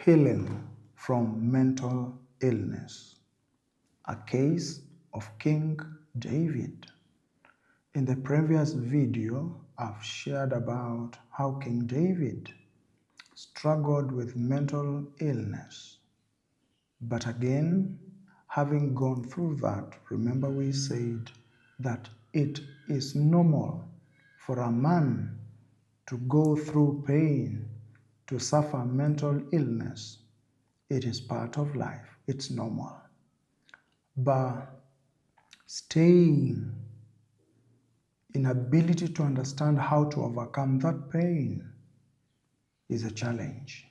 Healing from mental illness. A case of King David. In the previous video, I've shared about how King David struggled with mental illness. But again, having gone through that, remember we said that it is normal for a man to go through pain, to suffer mental illness. It is part of life. It's normal. But staying in ability to understand how to overcome that pain is a challenge.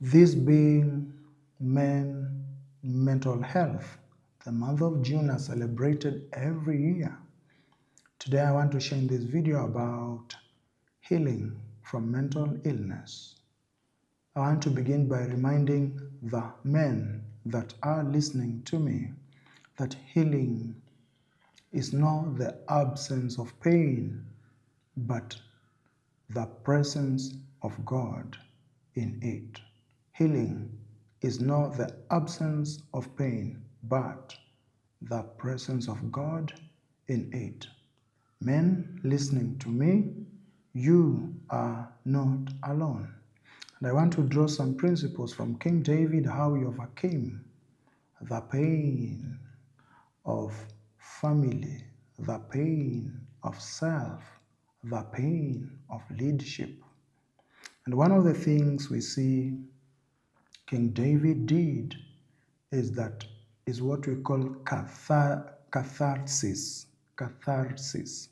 This being mental health, the month of June is celebrated every year. Today I want to share in this video about healing from mental illness. I want to begin by reminding the men that are listening to me that healing is not the absence of pain, but the presence of God in it. Healing is not the absence of pain, but the presence of God in it. Men listening to me, you are not alone. And I want to draw some principles from King David, how he overcame the pain of family, the pain of self, the pain of leadership. And one of the things we see King David did is what we call catharsis. Catharsis.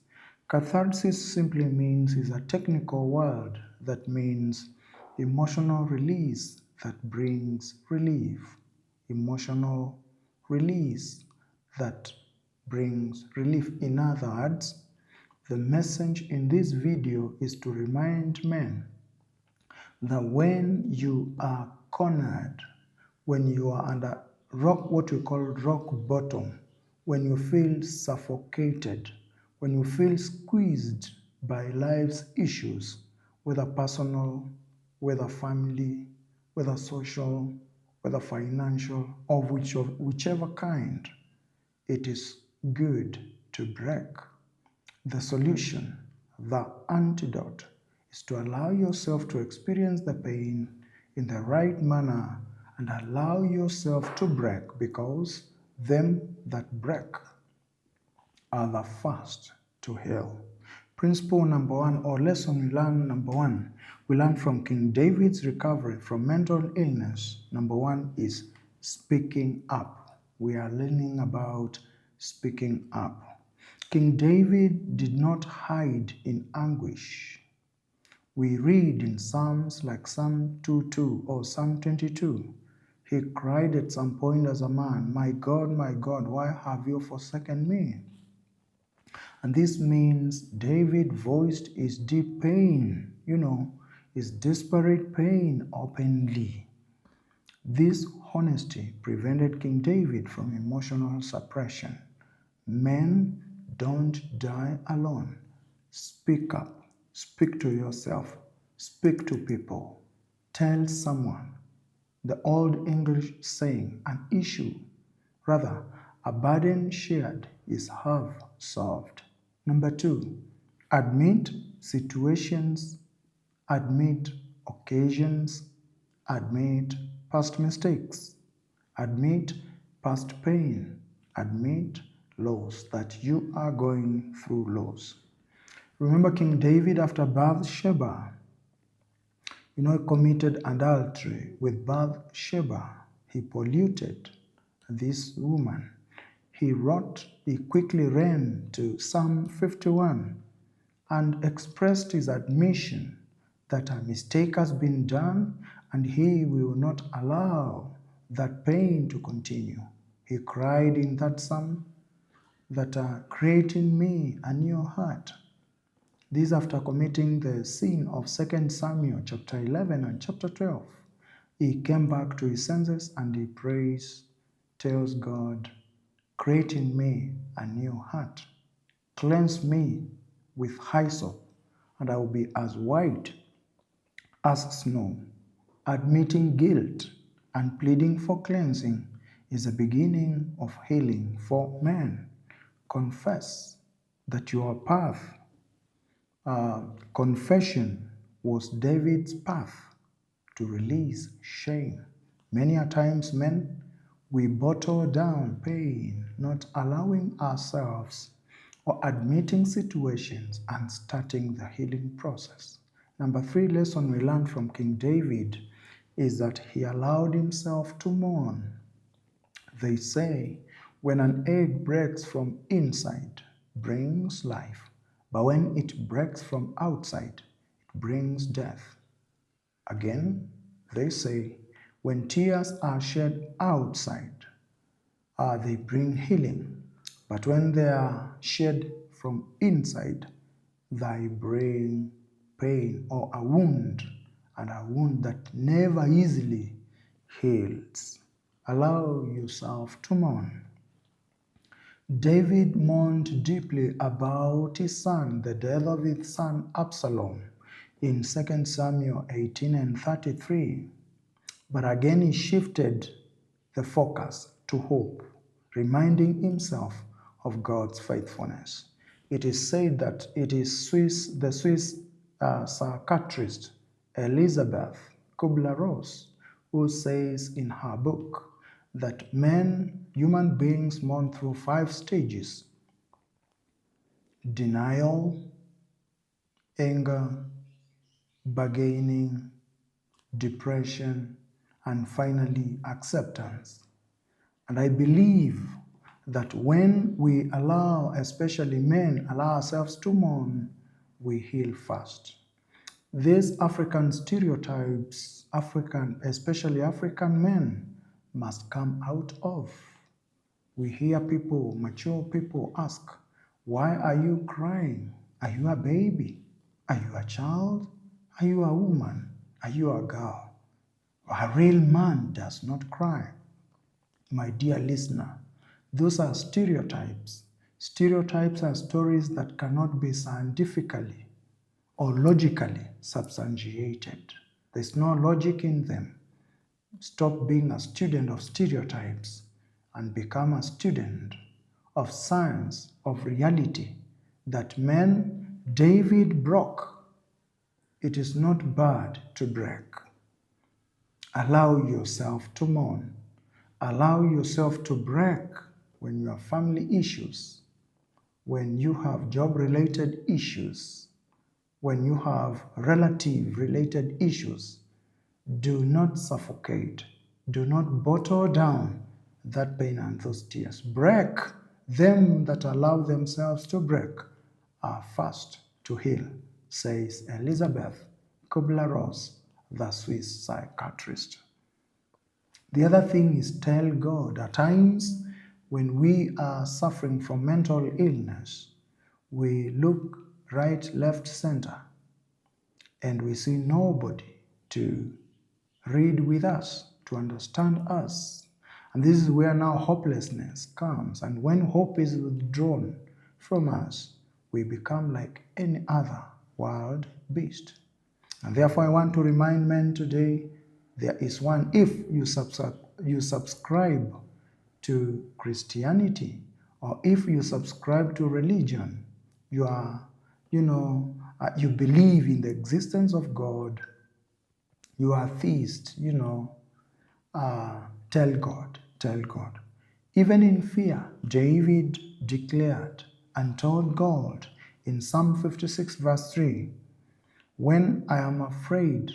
Catharsis simply means is a technical word that means emotional release that brings relief. Emotional release that brings relief. In other words, the message in this video is to remind men that when you are cornered, when you are under what we call rock bottom, when you feel suffocated, when you feel squeezed by life's issues, whether personal, whether family, whether social, whether financial, or whichever kind, it is good to break. The solution, the antidote, is to allow yourself to experience the pain in the right manner and allow yourself to break, because them that break are the first to heal. Principle number one, or lesson we learn number one, we learn from King David's recovery from mental illness. Number one is speaking up. We are learning about speaking up. King David did not hide in anguish. We read in Psalms like Psalm 2:2 or Psalm 22. He cried at some point as a man, my God, why have you forsaken me? And this means David voiced his deep pain, his desperate pain openly. This honesty prevented King David from emotional suppression. Men don't die alone. Speak up. Speak to yourself. Speak to people. Tell someone. The old English saying, a burden shared is half solved. Number two, admit situations, admit occasions, admit past mistakes, admit past pain, admit loss, that you are going through loss. Remember King David after Bathsheba, he committed adultery with Bathsheba. He polluted this woman. He quickly ran to Psalm 51 and expressed his admission that a mistake has been done and he will not allow that pain to continue. He cried in that psalm that create in me a new heart. This after committing the sin of 2 Samuel chapter 11 and chapter 12. He came back to his senses and he tells God, create in me a new heart. Cleanse me with hyssop, and I will be as white as snow. Admitting guilt and pleading for cleansing is the beginning of healing for men. Confess that your path, confession was David's path to release shame. Many a times, men, we bottle down pain, not allowing ourselves or admitting situations and starting the healing process. Number 3 lesson we learned from King David is that he allowed himself to mourn. They say, when an egg breaks from inside, brings life, but when it breaks from outside, it brings death. Again, they say, when tears are shed outside, they bring healing, but when they are shed from inside, they bring pain or a wound, and a wound that never easily heals. Allow yourself to mourn. David mourned deeply about his son, the death of his son Absalom, in 2 Samuel 18 and 33. But again he shifted the focus to hope, reminding himself of God's faithfulness. It is said that it is the Swiss psychiatrist Elizabeth Kubler-Ross who says in her book that human beings mourn through 5 stages: denial, anger, bargaining, depression, and finally acceptance. And I believe that when we allow, especially men, allow ourselves to mourn, we heal fast. These African stereotypes, especially African men, must come out of. We hear people, mature people ask, why are you crying? Are you a baby? Are you a child? Are you a woman? Are you a girl? A real man does not cry. My dear listener, those are stereotypes. Stereotypes are stories that cannot be scientifically or logically substantiated. There's no logic in them. Stop being a student of stereotypes and become a student of science, of reality, that David broke. It is not bad to break. Allow yourself to mourn. Allow yourself to break when you have family issues, when you have job-related issues, when you have relative-related issues. Do not suffocate. Do not bottle down that pain and those tears. Break. Them that allow themselves to break are fast to heal, says Elizabeth Kubler-Ross, the Swiss psychiatrist. The other thing is tell God. At times, when we are suffering from mental illness, we look right, left, center, and we see nobody to read with us, to understand us. And this is where now hopelessness comes. And when hope is withdrawn from us, we become like any other wild beast. And therefore, I want to remind men today, there is one. If you subscribe to Christianity, or if you subscribe to religion, you believe in the existence of God, you are theist, tell God, tell God. Even in fear, David declared and told God in Psalm 56 verse 3, when I am afraid,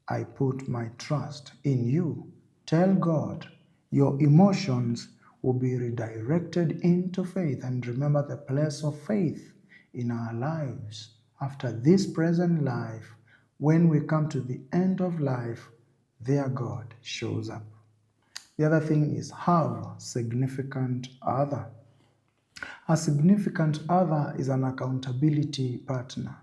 I put my trust in you. Tell God your emotions will be redirected into faith. And remember the place of faith in our lives. After this present life, when we come to the end of life, there God shows up. The other thing is have significant other. A significant other is an accountability partner.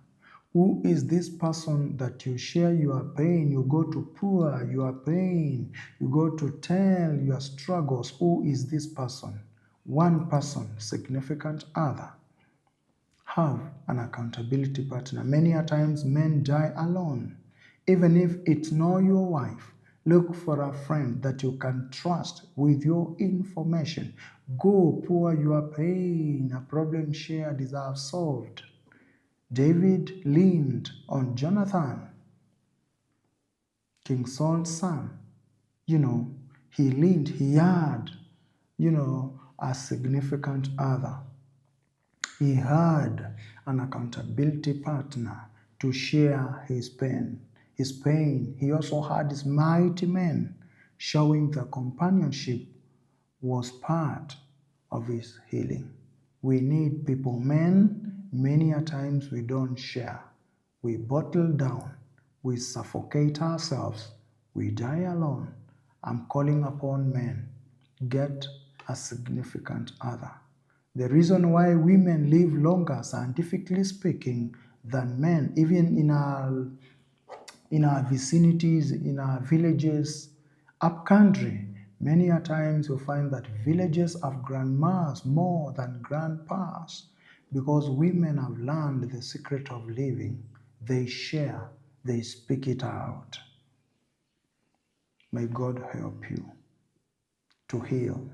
Who is this person that you share your pain, you go to pour your pain, you go to tell your struggles? Who is this person? One person, significant other. Have an accountability partner. Many a times men die alone Even if it's not your wife, look for a friend that you can trust with your information. Go pour your pain. A problem shared is half solved. David leaned on Jonathan, King Saul's son. He had, a significant other. He had an accountability partner to share his pain. He also had his mighty men, showing that companionship was part of his healing. We need people, men. Many a times we don't share. We bottle down. We suffocate ourselves. We die alone. I'm calling upon men. Get a significant other. The reason why women live longer, scientifically speaking, than men, even in our vicinities, in our villages, up country, many a times you find that villages have grandmas more than grandpas because women have learned the secret of living. They share, they speak it out. May God help you to heal.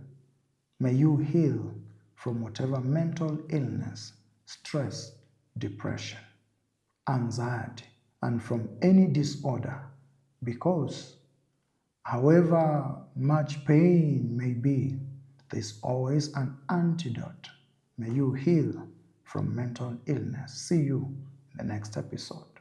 May you heal from whatever mental illness, stress, depression, anxiety, and from any disorder, because however much pain may be, there's always an antidote. May you heal from mental illness. See you in the next episode.